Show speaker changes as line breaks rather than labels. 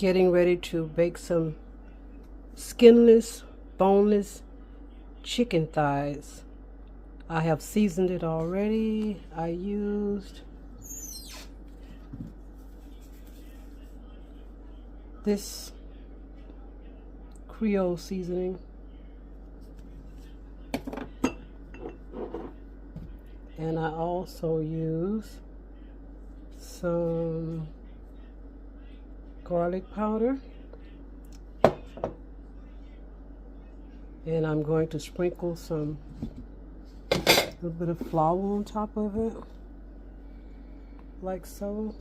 getting ready to bake some skinless, boneless chicken thighs. I have seasoned it already. I used this Creole seasoning, and I also use some garlic powder, and I'm going to sprinkle some little bit of flour on top of it, like so.